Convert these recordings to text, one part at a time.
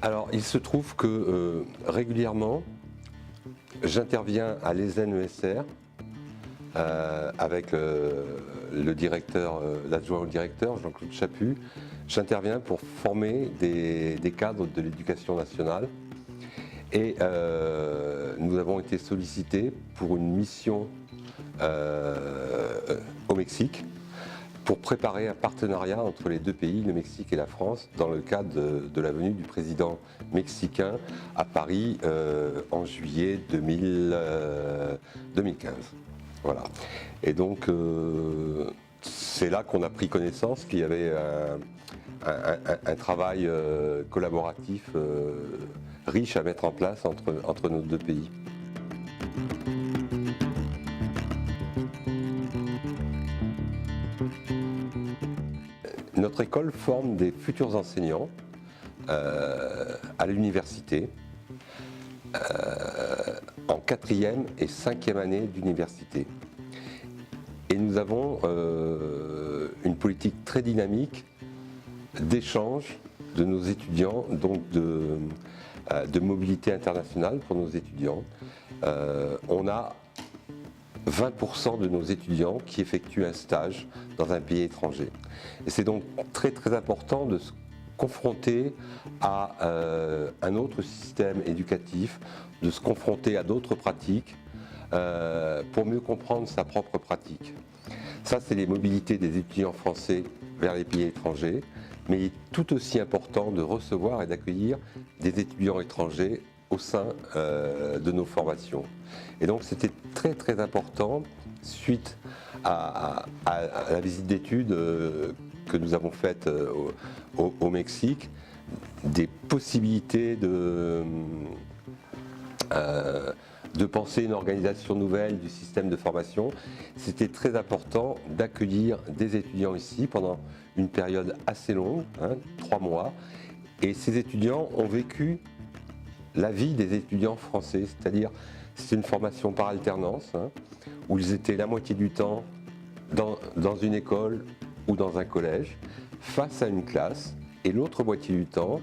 Alors, il se trouve que régulièrement, j'interviens à l'ESN-ESR avec le directeur, l'adjoint au directeur, Jean-Claude Chaput. J'interviens pour former des cadres de l'éducation nationale. Et nous avons été sollicités pour une mission au Mexique pour préparer un partenariat entre les deux pays, le Mexique et la France, dans le cadre de la venue du président mexicain à Paris en juillet 2015. Voilà. Et donc, c'est là qu'on a pris connaissance qu'il y avait un travail collaboratif riche à mettre en place entre nos deux pays. Notre école forme des futurs enseignants à l'université en 4e et 5e année d'université. Et nous avons une politique très dynamique d'échange de nos étudiants, donc de mobilité internationale pour nos étudiants. On a 20% de nos étudiants qui effectuent un stage dans un pays étranger. Et c'est donc très très important de se confronter à un autre système éducatif, de se confronter à d'autres pratiques pour mieux comprendre sa propre pratique. Ça, c'est les mobilités des étudiants français vers les pays étrangers, mais il est tout aussi important de recevoir et d'accueillir des étudiants étrangers au sein de nos formations. Et donc c'était très très important, suite à la visite d'études que nous avons faite au Mexique, des possibilités de penser une organisation nouvelle du système de formation. C'était très important d'accueillir des étudiants ici pendant une période assez longue, 3 mois, et ces étudiants ont vécu la vie des étudiants français, c'est-à-dire c'est une formation par alternance, où ils étaient la moitié du temps dans une école ou dans un collège, face à une classe, et l'autre moitié du temps,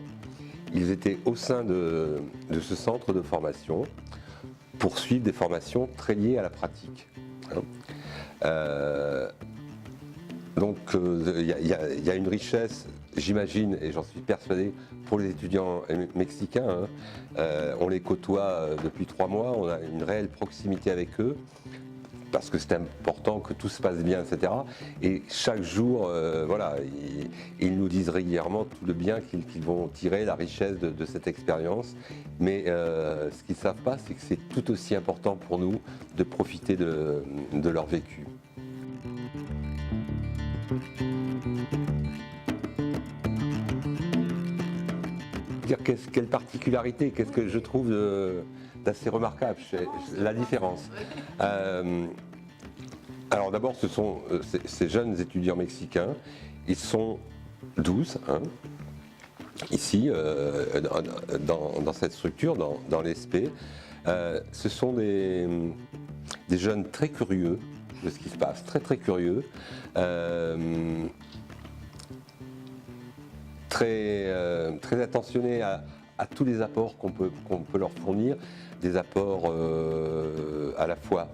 ils étaient au sein de ce centre de formation pour suivre des formations très liées à la pratique. Donc il y a une richesse, j'imagine, et j'en suis persuadé, pour les étudiants mexicains. On les côtoie depuis 3 mois, on a une réelle proximité avec eux, parce que c'est important que tout se passe bien, etc. Et chaque jour, voilà, ils nous disent régulièrement tout le bien qu'ils vont tirer, la richesse de cette expérience. Mais ce qu'ils ne savent pas, c'est que c'est tout aussi important pour nous de profiter de leur vécu. Quelle particularité, qu'est-ce que je trouve d'assez remarquable, la différence. Alors d'abord, ce sont ces jeunes étudiants mexicains, ils sont 12, ici, dans cette structure, dans l'ESP. Ce sont des jeunes très curieux de ce qui se passe, très très curieux. Très attentionnés à tous les apports qu'on peut leur fournir, des apports à la fois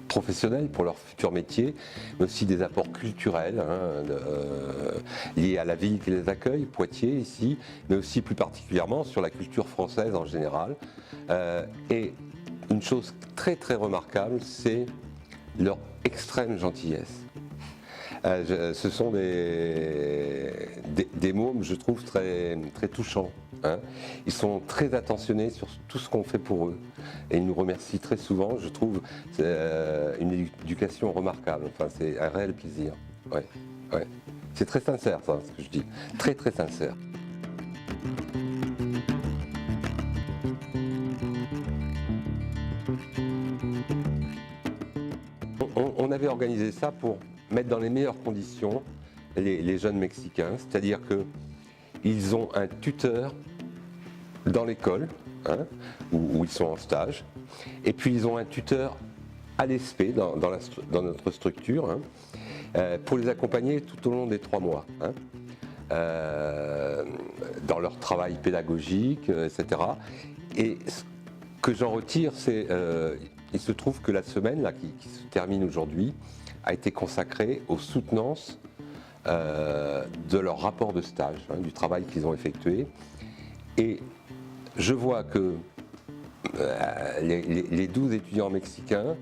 professionnels pour leur futur métier, mais aussi des apports culturels liés à la ville qui les accueille, Poitiers ici, mais aussi plus particulièrement sur la culture française en général. Et une chose très très remarquable, c'est leur extrême gentillesse. Ce sont des mômes, je trouve, très, très touchants. Ils sont très attentionnés sur tout ce qu'on fait pour eux. Et ils nous remercient très souvent. Je trouve une éducation remarquable. Enfin, c'est un réel plaisir. Ouais, ouais. C'est très sincère, ça, ce que je dis. Très, très sincère. On avait organisé ça pour mettre dans les meilleures conditions les jeunes Mexicains, c'est-à-dire qu'ils ont un tuteur dans l'école, où ils sont en stage, et puis ils ont un tuteur à l'ESP, dans notre structure, pour les accompagner tout au long des 3 mois. dans leur travail pédagogique, etc. Et ce que j'en retire, c'est il se trouve que la semaine là, qui se termine aujourd'hui a été consacrée aux soutenances de leur rapport de stage, du travail qu'ils ont effectué. Et je vois que les 12 étudiants mexicains,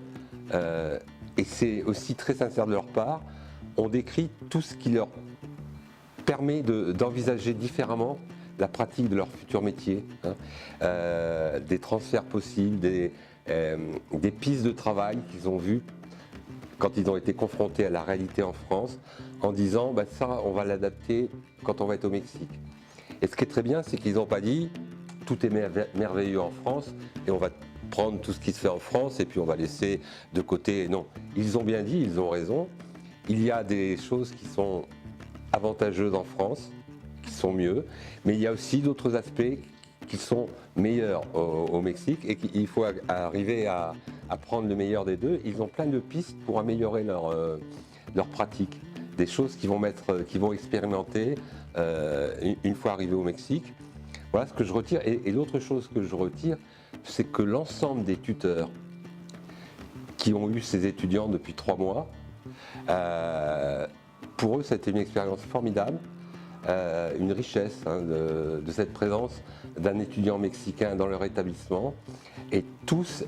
et c'est aussi très sincère de leur part, ont décrit tout ce qui leur permet d'envisager différemment la pratique de leur futur métier, des transferts possibles, des pistes de travail qu'ils ont vues quand ils ont été confrontés à la réalité en France, en disant ça, on va l'adapter quand on va être au Mexique. Et ce qui est très bien, c'est qu'ils n'ont pas dit tout est merveilleux en France et on va prendre tout ce qui se fait en France et puis on va laisser de côté. Non, ils ont bien dit, ils ont raison. Il y a des choses qui sont avantageuses en France, qui sont mieux, mais il y a aussi d'autres aspects qui sont meilleurs au Mexique et qu'il faut arriver à prendre le meilleur des deux. Ils ont plein de pistes pour améliorer leur pratique, des choses qu'ils vont expérimenter une fois arrivés au Mexique. Voilà ce que je retire. Et l'autre chose que je retire, c'est que l'ensemble des tuteurs qui ont eu ces étudiants depuis 3 mois, pour eux, c'était une expérience formidable, une richesse de cette présence d'un étudiant mexicain dans leur établissement. Et tous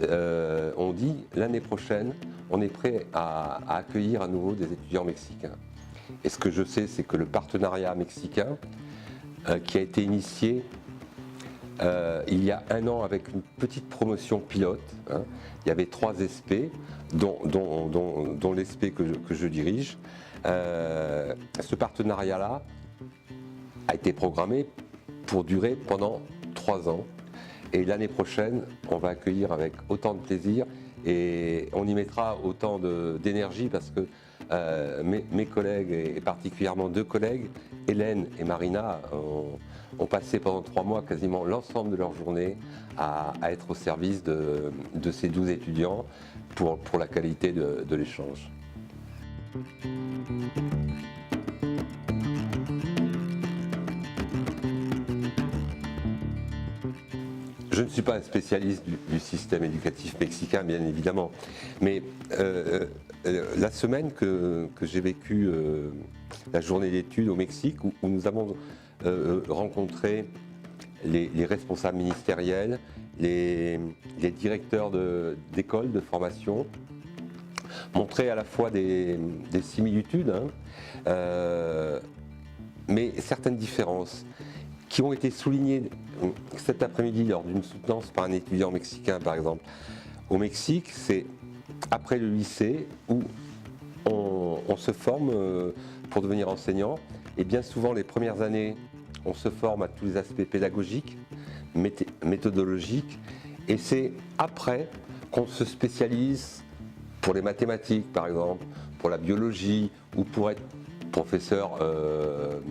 ont dit, l'année prochaine, on est prêt à accueillir à nouveau des étudiants mexicains. Et ce que je sais, c'est que le partenariat mexicain, qui a été initié il y a 1 an avec une petite promotion pilote, il y avait 3 SP, dont l'SP que je dirige. Ce partenariat-là a été programmé pour durer pendant 3 ans. Et l'année prochaine, on va accueillir avec autant de plaisir et on y mettra autant d'énergie parce que mes collègues, et particulièrement 2 collègues, Hélène et Marina, ont passé pendant 3 mois quasiment l'ensemble de leur journée à être au service de ces 12 étudiants pour la qualité de l'échange. Je ne suis pas un spécialiste du système éducatif mexicain, bien évidemment, mais la semaine que j'ai vécu la journée d'études au Mexique, où nous avons rencontré les responsables ministériels, les directeurs d'écoles de formation, montrait à la fois des similitudes, mais certaines différences qui ont été soulignées cet après-midi lors d'une soutenance par un étudiant mexicain, par exemple. Au Mexique, c'est après le lycée où on se forme pour devenir enseignant. Et bien souvent, les premières années, on se forme à tous les aspects pédagogiques, méthodologiques. Et c'est après qu'on se spécialise pour les mathématiques, par exemple, pour la biologie ou pour être professeur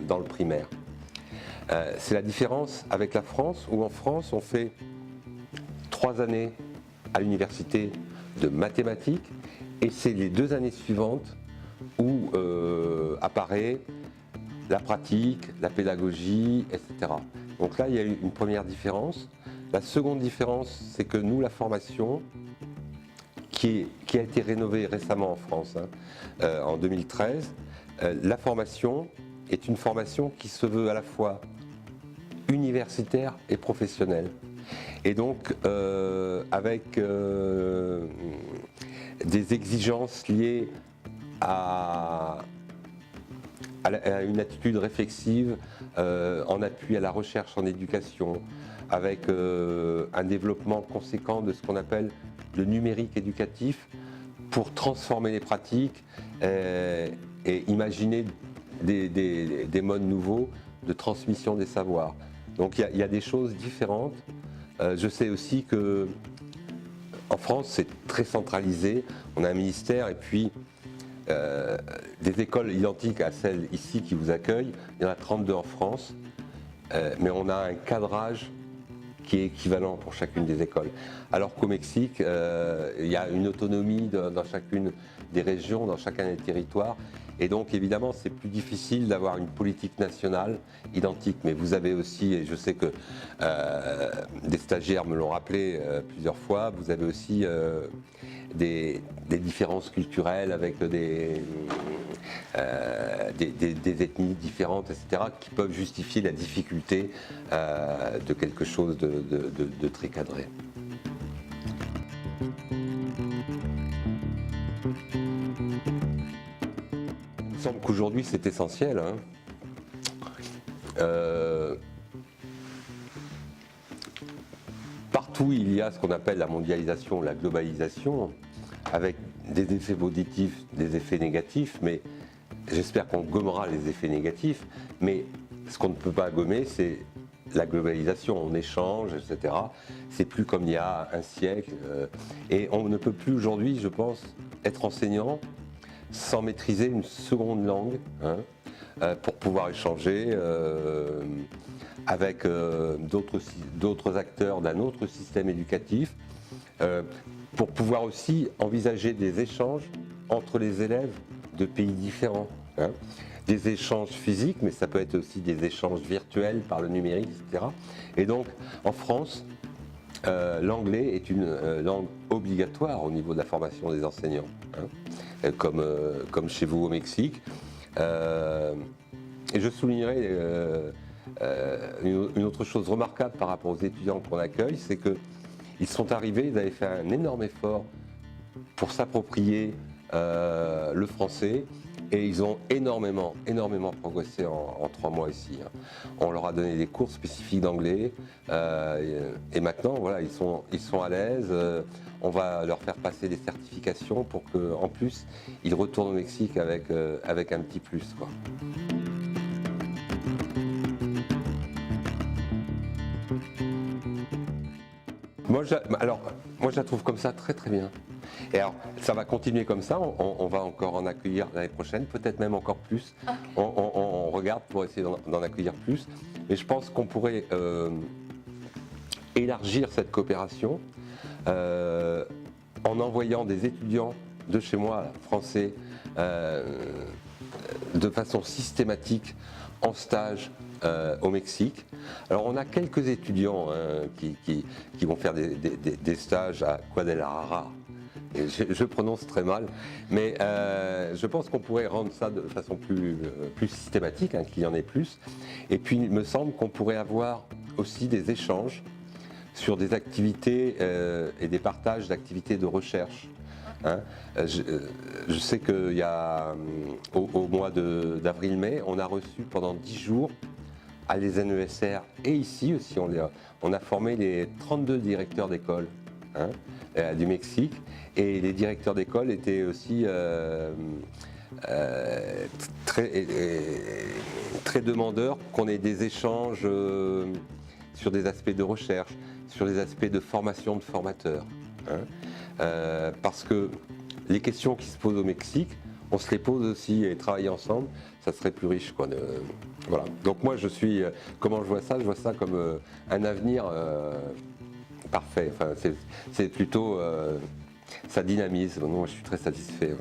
dans le primaire. C'est la différence avec la France, où en France, on fait 3 années à l'université de mathématiques et c'est les 2 années suivantes où apparaît la pratique, la pédagogie, etc. Donc là, il y a eu une première différence. La seconde différence, c'est que nous, la formation, qui a été rénovée récemment en France, en 2013, la formation est une formation qui se veut à la fois universitaire et professionnelle. Et donc, avec des exigences liées à une attitude réflexive en appui à la recherche en éducation, avec un développement conséquent de ce qu'on appelle le numérique éducatif pour transformer les pratiques et imaginer des modes nouveaux de transmission des savoirs. Donc il y a des choses différentes. Je sais aussi que en France, c'est très centralisé. On a un ministère et puis des écoles identiques à celles ici qui vous accueillent. Il y en a 32 en France, mais on a un cadrage qui est équivalent pour chacune des écoles. Alors qu'au Mexique, il y a une autonomie dans chacune des régions, dans chacun des territoires. Et donc évidemment c'est plus difficile d'avoir une politique nationale identique. Mais vous avez aussi, et je sais que des stagiaires me l'ont rappelé plusieurs fois, vous avez aussi des différences culturelles avec des ethnies différentes, etc., qui peuvent justifier la difficulté de quelque chose de très cadré. Il me semble qu'aujourd'hui c'est essentiel. Partout il y a ce qu'on appelle la mondialisation, la globalisation, avec des effets positifs, des effets négatifs, mais j'espère qu'on gommera les effets négatifs. Mais ce qu'on ne peut pas gommer, c'est la globalisation, on échange, etc. C'est plus comme il y a un siècle. Et on ne peut plus aujourd'hui, je pense, être enseignant sans maîtriser une seconde langue, pour pouvoir échanger avec d'autres acteurs d'un autre système éducatif, pour pouvoir aussi envisager des échanges entre les élèves de pays différents. Des échanges physiques, mais ça peut être aussi des échanges virtuels par le numérique, etc. Et donc, en France, l'anglais est une langue obligatoire au niveau de la formation des enseignants, comme chez vous au Mexique. Et je soulignerai une autre chose remarquable par rapport aux étudiants qu'on accueille, c'est qu'ils sont arrivés, ils avaient fait un énorme effort pour s'approprier le français, et ils ont énormément progressé en 3 mois ici. On leur a donné des cours spécifiques d'anglais, et maintenant voilà, ils sont à l'aise. On va leur faire passer des certifications pour qu'en plus ils retournent au Mexique avec un petit plus, quoi. Moi je la trouve comme ça très bien. Et alors, ça va continuer comme ça, on va encore en accueillir l'année prochaine, peut-être même encore plus. Okay. On regarde pour essayer d'en accueillir plus. Mais je pense qu'on pourrait élargir cette coopération en envoyant des étudiants de chez moi, français, de façon systématique en stage au Mexique. Alors on a quelques étudiants qui vont faire des stages à Guadalajara. Et je prononce très mal, mais je pense qu'on pourrait rendre ça de façon plus systématique, qu'il y en ait plus. Et puis il me semble qu'on pourrait avoir aussi des échanges sur des activités et des partages d'activités de recherche. Je sais qu'il y a au mois d'avril-mai, on a reçu pendant 10 jours à l'ESNESR et ici aussi, on a formé les 32 directeurs d'école du Mexique, et les directeurs d'école étaient aussi très demandeurs qu'on ait des échanges sur des aspects de recherche, sur des aspects de formation de formateurs. Parce que les questions qui se posent au Mexique, on se les pose aussi, et travailler ensemble, ça serait plus riche, quoi. Voilà. Donc moi, comment je vois ça? Je vois ça comme un avenir parfait. Enfin, c'est plutôt, ça dynamise. Moi, je suis très satisfait. Ouais.